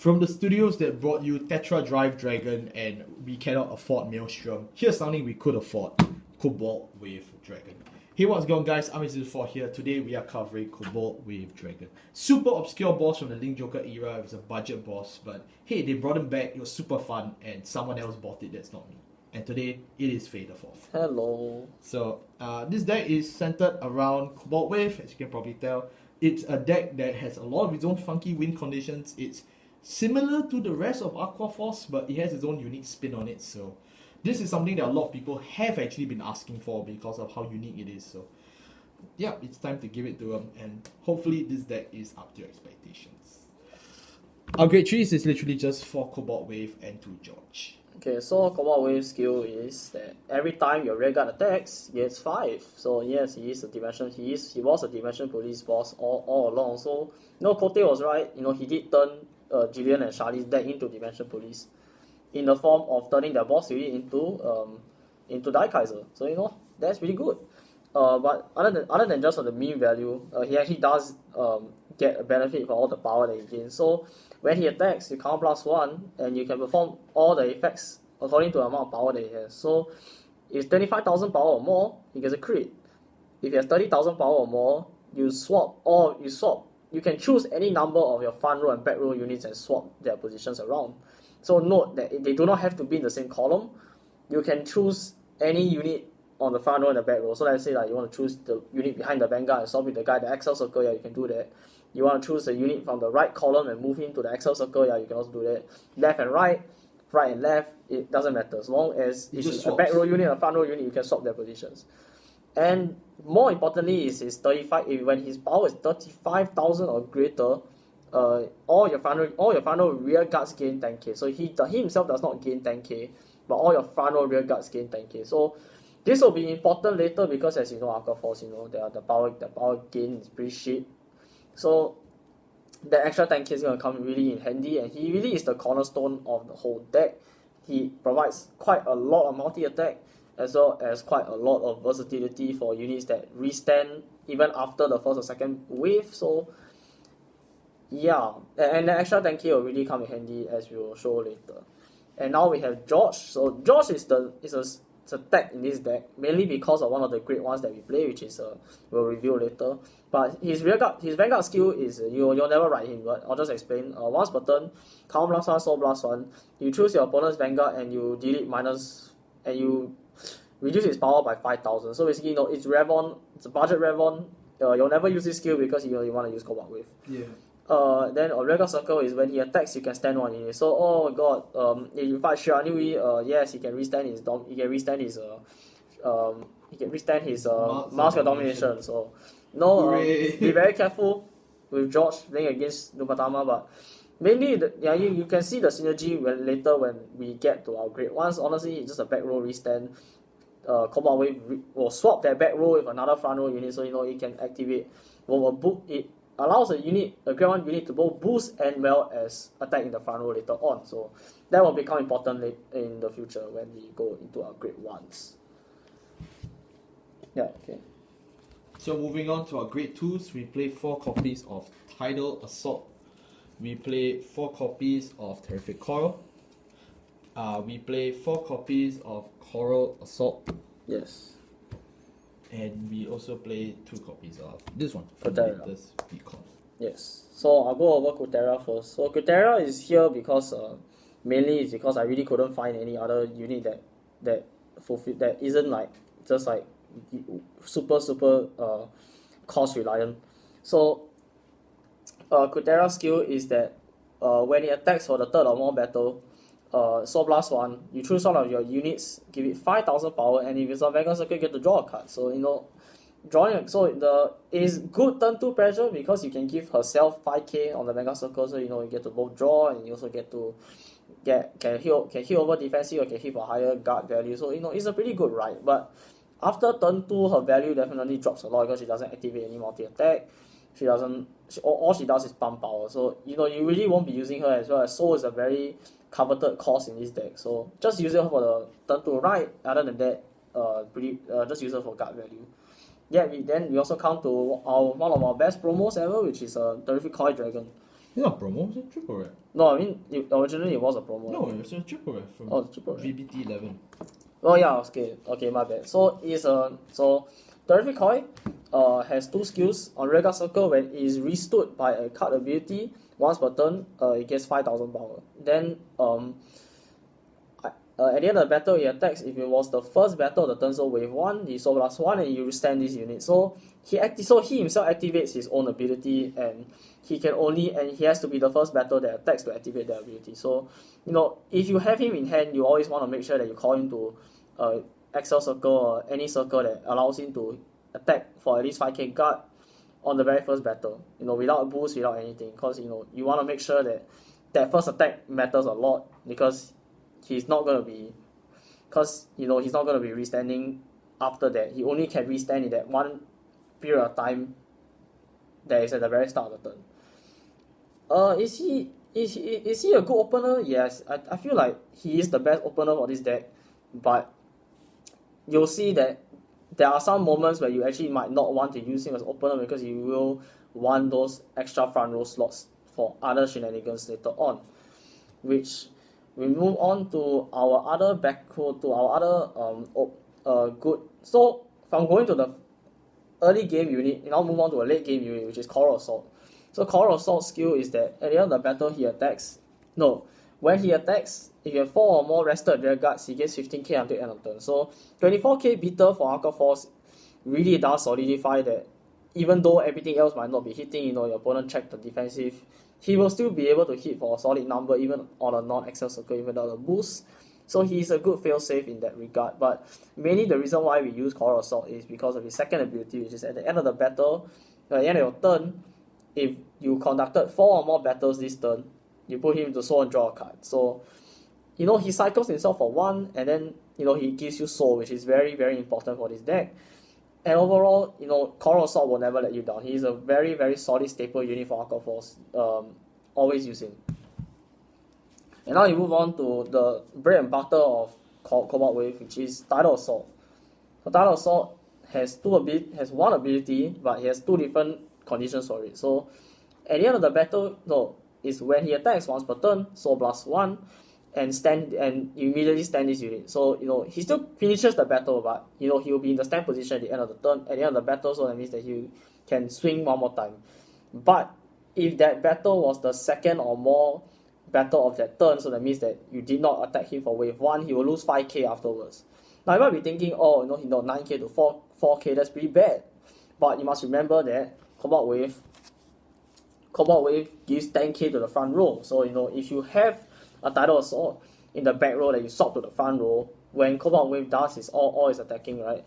From the studios that brought you Tetra Drive Dragon and We Cannot Afford Maelstrom, here's something we could afford: Cobalt with Dragon. Hey, what's going on, guys? I'm Izzy4 here. Today we are covering Cobalt with Dragon. Super obscure boss from the Link Joker era. It was a budget boss, but hey, they brought him back. It was super fun, and someone else bought it. That's not me. And today it is Faye the Fourth. Hello. So this deck is centered around Cobalt Wave, as you can probably tell. It's a deck that has a lot of its own funky win conditions. It's similar to the rest of Aqua Force, but it has its own unique spin on it. So this is something that a lot of people have actually been asking for because of how unique it is. So yeah, it's time to give it to them, and hopefully this deck is up to your expectations. Our grade 3 is literally just 4 Cobalt Wave and 2 George. Okay, so Cobalt Wave skill is that every time your rear guard attacks, he gets 5. So yes, he is a dimension. He was a dimension police boss all along. So Kote was right. He did turn Jillian and Charlie's deck into dimension police, in the form of turning their boss unit into Die Kaiser. So that's really good. But other than just the mean value, he actually does get a benefit for all the power that he gains. So when he attacks, you count +1, and you can perform all the effects according to the amount of power that he has. So if it's 25,000 power or more, he gets a crit. If he has 30,000 power or more, you can choose any number of your front row and back row units and swap their positions around. So note that they do not have to be in the same column. You can choose any unit on the front row and the back row. So let's say you want to choose the unit behind the vanguard and swap with the guy in the XL circle, yeah, you can do that. You want to choose a unit from the right column and move him to the XL circle, yeah, you can also do that. Left and right and left, it doesn't matter. As long as it's a back row unit and a front row unit, you can swap their positions. And more importantly is his 35. When his power is 35,000 or greater, all your front row rear guards gain 10k. So he himself does not gain 10k, but all your front row rear guards gain 10k. So this will be important later because, as you know, Aqua Force, the power gain is pretty shit. So the extra 10k is going to come really in handy, and he really is the cornerstone of the whole deck. He provides quite a lot of multi-attack, as well as quite a lot of versatility for units that restand even after the first or second wave. So yeah, and the extra 10k will really come in handy, as we will show later. And now we have George. So George is a tech in this deck, mainly because of one of the great ones that we play, which is we'll review later. But his vanguard skill is you'll never ride him, but I'll just explain. Once per turn, count +1, soul +1. You choose your opponent's vanguard and you delete and you reduce its power by 5,000. So basically, it's Revon. It's a budget Revon. You'll never use this skill because you want to use Cobalt Wave. Yeah. Then a regular circle is when he attacks, you can stand one unit. So oh god, if you fight Shiranui, yes, he can restand his Mask of Domination. So be very careful with George playing against Nubatama, but mainly you can see the synergy later when we get to our grade ones. Honestly, it's just a back row restand. Cobalt Wave will swap that back row with another front row unit, so it can activate. It allows a grade 1 unit to both boost and well as attack in the front row later on. So that will become important in the future when we go into our grade 1s. Yeah, okay. So moving on to our grade 2s, we play 4 copies of Tidal Assault. We play 4 copies of Terrific Coral. We play 4 copies of Coral Assault. Yes. And we also play 2 copies of this one, Kutera. Beacon. Yes. So I'll go over Kutera first. So Kutera is here because mainly it's because I really couldn't find any other unit that isn't just super cost reliant. So Kutera's skill is that when it attacks for the third or more battle, Soul +1, you choose one of your units, give it 5,000 power, and if it's a Vanguard Circle, you get to draw a card. So it is good turn 2 pressure because you can give herself 5k on the Vanguard Circle, so you get to both draw and you also get to can heal over defensive or can hit for higher guard value. So it's a pretty good ride. But after turn 2, her value definitely drops a lot because she doesn't activate any multi attack. All she does is pump power. So you really won't be using her as well, as Soul is a very coveted cost in this deck. So just use her for the turn 2 ride. Other than that, just use her for guard value. Yeah, we also come to one of our best promos ever, which is a Terrific Koi Dragon. It's not promo, it's a triple red. No, I mean originally it was a promo. No, it's a triple red from Triple red. VBT 11. Oh yeah, okay, my bad. So it's Terrific Koi has 2 skills. On Rear Guard Circle, when it is restood by a card ability, once per turn, it gets 5,000 power. Then at the end of the battle, he attacks. If it was the first battle of the turn, so wave 1, he Soul Blast 1, and you stand this unit. So he himself activates his own ability, and he has to be the first battle that attacks to activate that ability. So, if you have him in hand, you always want to make sure that you call him to Excel Circle or any circle that allows him to attack for at least 5k guard on the very first battle. Without a boost, without anything, because you want to make sure that first attack matters a lot, because he's not gonna be restanding after that. He only can restand in that one period of time that is at the very start of the turn. Is he a good opener? Yes, I feel like he is the best opener for this deck, but you'll see that there are some moments where you actually might not want to use him as opener, because you will want those extra front row slots for other shenanigans later on, which we move on to our other good. So if I'm going to the early game unit, and I'll move on to a late game unit, which is Coral Assault. So Coral Assault skill is that at the end of the battle when he attacks, if you have 4 or more rested rear guards, he gets 15k until end of turn. So 24k beater for Aqua Force really does solidify that even though everything else might not be hitting, your opponent checked the defensive, he will still be able to hit for a solid number even on a non-Excel circle, even without a boost. So he's a good fail-safe in that regard. But mainly the reason why we use Coral Assault is because of his second ability, which is at the end of the battle, at the end of your turn, if you conducted 4 or more battles this turn, you put him to soul and draw a card. So, he cycles himself for 1, and then, he gives you soul, which is very, very important for this deck. And overall, Coral Assault will never let you down. He's a very, very solid staple unit for Aqua Force. Always use him. And now you move on to the bread and butter of Cobalt Wave, which is Tidal Assault. So Tidal Assault has one ability, but he has 2 different conditions for it. So at the end of the battle, is when he attacks once per turn, Soul Blast 1, and you immediately stand this unit. So, he still finishes the battle, but, he will be in the stand position at the end of the turn, at the end of the battle, so that means that he can swing one more time. But if that battle was the second or more battle of that turn, so that means that you did not attack him for wave 1, he will lose 5k afterwards. Now you might be thinking, 9k to 4k, that's pretty bad. But you must remember that Cobalt Wave gives 10k to the front row. So, if you have a Tidal Assault in the back row that you swap to the front row, when Cobalt Wave does is all is attacking, right?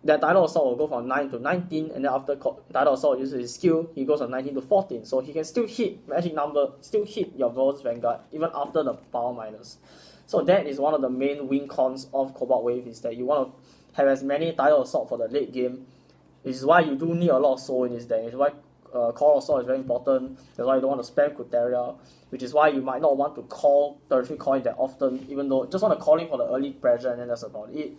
That Tidal Assault will go from 9 to 19, and then after Tidal Assault uses his skill, he goes from 19 to 14. So he can still hit magic number, still hit your World's Vanguard, even after the power minus. So that is one of the main win cons of Cobalt Wave, is that you want to have as many Tidal Assault for the late game. This is why you do need a lot of soul in this deck. It's why Coral Assault is very important. That's why you don't want to spam Crypteria, which is why you might not want to call Tertiary Coin that often, even though just want to call him for the early pressure, and then that's about it.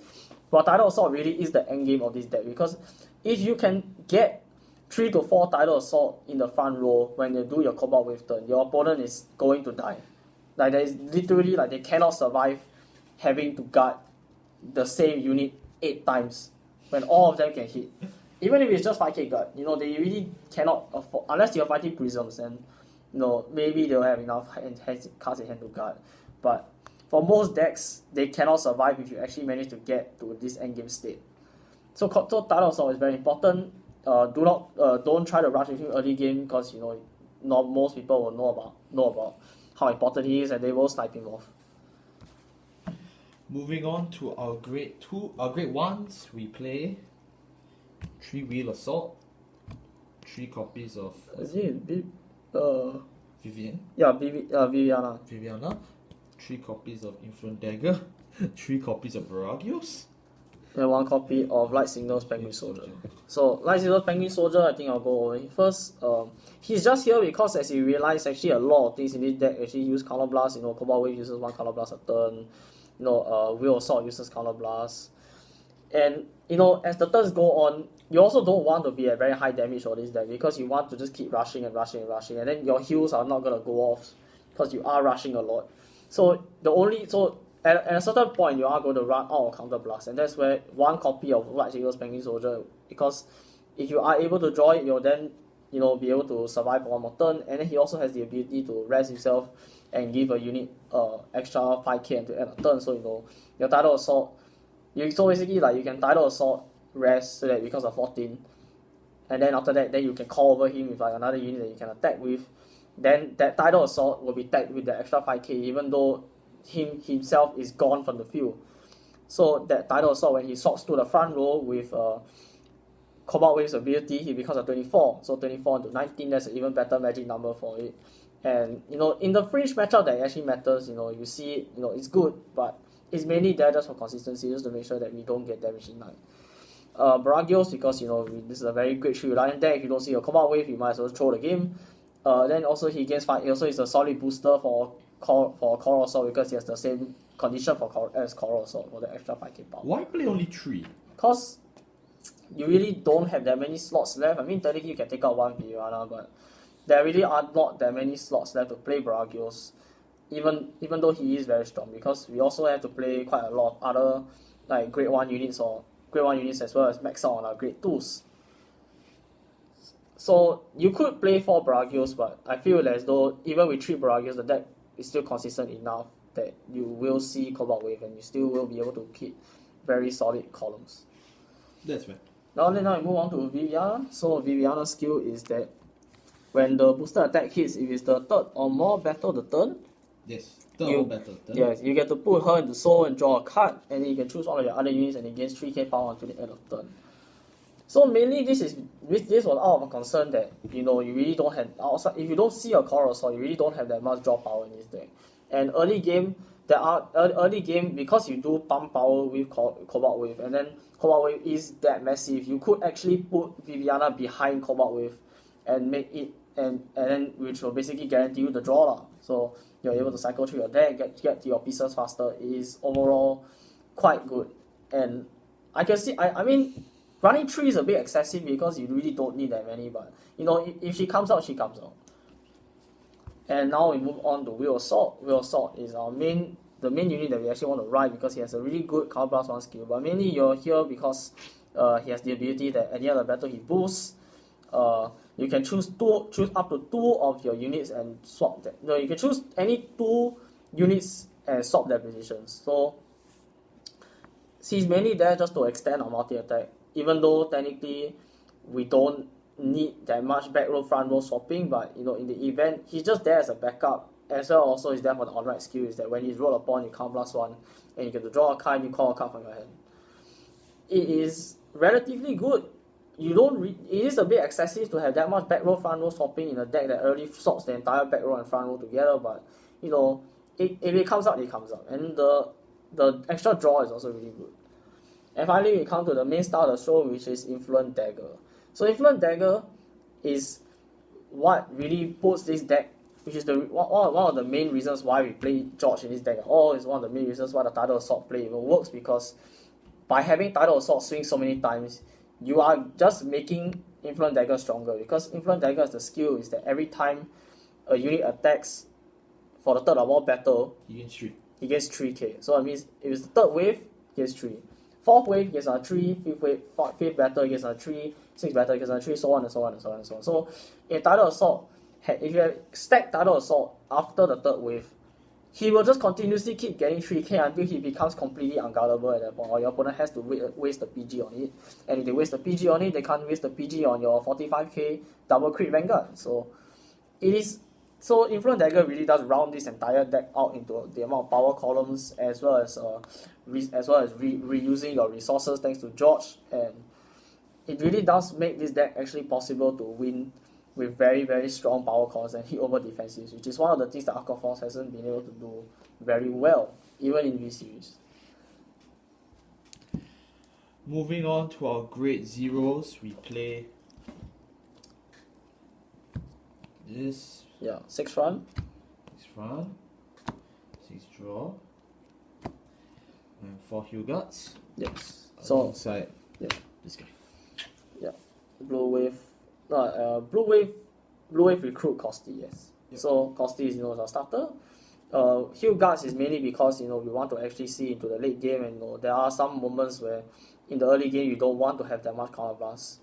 But Tidal Assault really is the end game of this deck, because if you can get 3 to 4 Tidal Assault in the front row when you do your Cobalt Wave turn, your opponent is going to die. Like, there is literally, they cannot survive having to guard the same unit 8 times when all of them can hit. Even if it's just 5k guard, they really cannot afford, unless you're fighting Prisms, and maybe they'll have enough cards in hand to guard. But for most decks, they cannot survive if you actually manage to get to this endgame state. So Tidal Assault is very important. Don't try to rush with him early game, because not most people will know about how important he is, and they will snipe him off. Moving on to our grade 1s, we play 3 Wheel Assault, 3 copies of Vivian. Yeah, Viviana. Viviana, 3 copies of Influent Dagger, 3 copies of Baragios, and 1 copy of Light Signals Penguin Soldier. So Light Signals Penguin Soldier, I think I'll go over first. He's just here because, as you realize, actually a lot of things in this deck actually use Color Blast. Cobalt Wave uses 1 Color Blast a turn. Wheel Assault uses Color Blast. And as the turns go on, you also don't want to be at very high damage for this deck because you want to just keep rushing and rushing and rushing, and then your heals are not gonna go off because you are rushing a lot. So at a certain point you are going to run out of counter blast, and that's where one copy of Light Eagle's Penguin Soldier, because if you are able to draw it, you'll then be able to survive for one more turn, and then he also has the ability to rest himself and give a unit extra 5k to end a turn. So your Tidal Assault, so basically like you can Tidal Assault rest so that it becomes a 14, and then after that then you can call over him with like another unit that you can attack with. Then that Tidal Assault will be tagged with the extra 5k even though himself is gone from the field. So that Tidal Assault, when he swaps to the front row with Cobalt Wave's ability, he becomes a 24. So 24 into 19, that's an even better magic number for it. And in the fringe matchup that actually matters, you see it's good, but it's mainly there just for consistency, just to make sure that we don't get damage in line. Baragios, because this is a very great 3 Reliant deck. If you don't see a Cobalt Wave, you might as well throw the game. Then also he gains 5. Also is a solid booster for Coral Assault because he has the same condition as Coral Assault for the extra 5k power. Why play only 3? Because you really don't have that many slots left. I mean, technically you can take out one Viviana, but there really are not that many slots left to play Baragios, even though he is very strong, because we also have to play quite a lot of other like grade 1 units or grade 1 units as well as max out on our grade 2s. So you could play 4 Baragios, but I feel as though even with 3 Baragios, the deck is still consistent enough that you will see Cobalt Wave and you still will be able to keep very solid columns. That's right. Now we move on to Viviana. So Viviana's skill is that when the booster attack hits, if it's the 3rd or more battle of the turn, yes, 3rd or battle. Yes, you get to put her into soul and draw a card, and then you can choose one of your other units and it gains 3k power until the end of turn. So mainly this was out of a concern that you really don't have outside. If you don't see a Coral Assault, you really don't have that much draw power in this deck. And early game because you do pump power with Cobalt Wave, and then Cobalt Wave is that massive. You could actually put Viviana behind Cobalt Wave and make it and then which will basically guarantee you the draw . So you're able to cycle through your deck, get to your pieces faster. It is overall quite good, and I can see. I mean, running 3 is a bit excessive because you really don't need that many. But if she comes out, she comes out. And now we move on to Will Assault. Will Assault is the main unit that we actually want to ride because he has a really good Counter Blast 1 skill. But mainly you're here because he has the ability that at the end of the battle he boosts. You can choose up to 2 of your units and swap that. No, you can choose any 2 units and swap their positions. So he's mainly there just to extend our multi-attack, even though technically we don't need that much back row front row swapping, but in the event he's just there as a backup, as well also is there for the on-right skill, is that when he's rolled upon you count +1 and you get to draw a card and you call a card from your hand. It is relatively good. It is a bit excessive to have that much back row front row swapping in a deck that already swaps the entire back row and front row together, but if it comes out, it comes out, and the extra draw is also really good. And finally we come to the main star of the show, which is Influent Dagger. So Influent Dagger is what really puts this deck, which is one of the main reasons why we play George in this deck. Is one of the main reasons why the Tidal Assault play even works, because by having Tidal Assault swing so many times, you are just making Influent Dagger stronger, because Influent Dagger is the skill is that every time a unit attacks for the 3rd or more battle, he gains 3. He gets 3k. So it means if it's the 3rd wave, he gets 3. 4th wave, he gets a 3. 5th wave, 5th battle, he gets a 3. 6th battle, he gets a 3, so on and so on and so on and so on. So in Tidal Assault, if you have stacked Tidal Assault after the 3rd wave, he will just continuously keep getting 3k until he becomes completely unguardable at that point, or your opponent has to waste the PG on it. And if they waste the PG on it, they can't waste the PG on your 45k double crit Vanguard. So Influent Dagger really does round this entire deck out into the amount of power columns, as well as reusing your resources thanks to George, and it really does make this deck actually possible to win with very, very strong power cores and hit over defensives, which is one of the things that Aqua Force hasn't been able to do very well, even in V-Series. Moving on to our grade 0s, we play this. 6 run. 6 run, 6 draw, and 4 heal guards. Yes. So alongside This guy. Yeah, Blue Wave, Blue Wave recruit Costi, yes. Yep. So Costi is a starter. Heal guards is mainly because we want to actually see into the late game, and there are some moments where in the early game you don't want to have that much counter blast.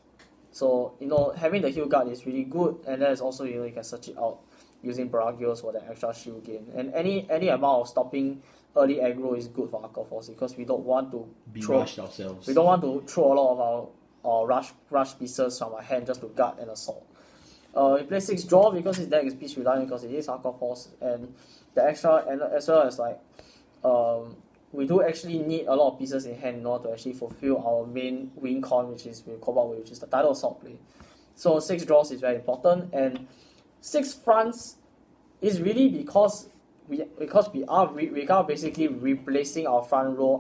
So having the heal guard is really good, and then also you can search it out using Bragios for the extra shield gain. And any amount of stopping early aggro is good for Aqua Force because we don't want to Be rushed ourselves. we don't want to throw a lot of our rush pieces from our hand just to guard and assault. He plays 6 draw because his deck is piece reliant because it is Aqua Force, and the extra, and as well as we do actually need a lot of pieces in hand in order to actually fulfill our main win con, which is with Cobalt Wave, which is the Tidal Assault play. So 6 draws is very important, and 6 fronts is really because we are basically replacing our front row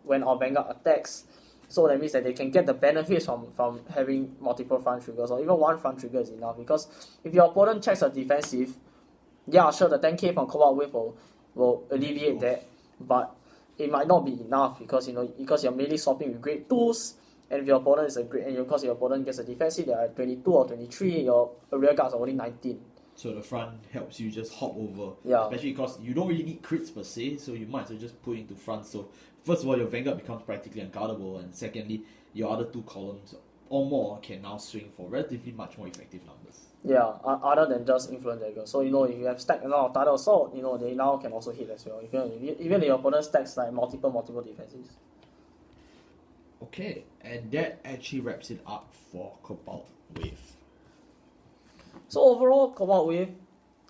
when our Vanguard attacks. So that means that they can get the benefits from having multiple front triggers, or even one front trigger is enough. Because if your opponent checks a defensive, yeah, sure, the 10k from Cobalt Wave will alleviate that, but it might not be enough because you're mainly swapping with grade 2s, and if your opponent is because your opponent gets a defensive, they are 22 or 23, your rear guards are only 19. So the front helps you just hop over. Yeah. Especially because you don't really need crits per se, so you might as well just put into front. So first of all, your Vanguard becomes practically unguardable, and secondly, your other 2 columns or more can now swing for relatively much more effective numbers. Yeah, other than just Influence Dagger. So if you have stacked a lot of Tidal Assault, they now can also hit as well. Even if your opponent stacks like multiple defenses. Okay, and that actually wraps it up for Cobalt Wave. So overall, Cobalt Wave,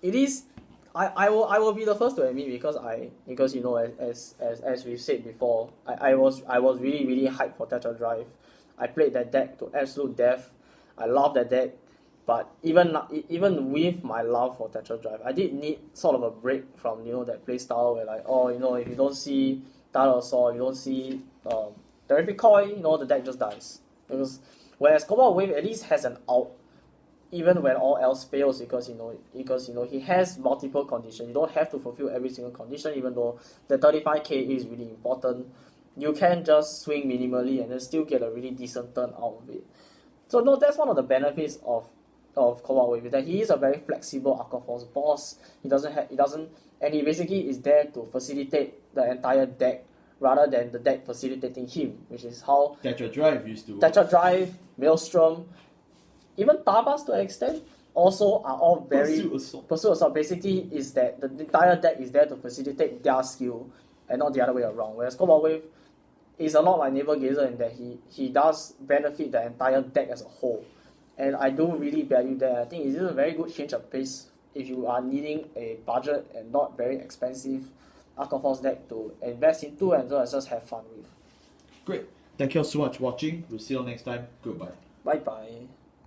it is. I will be the first to admit because as we've said before, I was really really hyped for Tetra Drive. I played that deck to absolute death. I love that deck, but even with my love for Tetra Drive, I did need sort of a break from that play style where if you don't see Tidal Assault, you don't see Terrific Coil, the deck just dies. Whereas Cobalt Wave at least has an out, even when all else fails, because he has multiple conditions. You don't have to fulfill every single condition, even though the 35k is really important. You can just swing minimally and then still get a really decent turn out of it. So that's one of the benefits of Cobalt Wave, is that he is a very flexible Aqua Force boss. He basically is there to facilitate the entire deck rather than the deck facilitating him, which is how Tetra Drive used to work. Tetra Drive, Maelstrom, even Tabas to an extent, also are all very Pursuit Assault basically is that the entire deck is there to facilitate their skill and not the other way around. Whereas Cobalt Wave is a lot like Naval Gazer in that he does benefit the entire deck as a whole. And I do really value that. I think it is a very good change of pace if you are needing a budget and not very expensive Aqua Force deck to invest into and just have fun with. Great. Thank you all so much for watching. We'll see you all next time. Goodbye. Bye bye.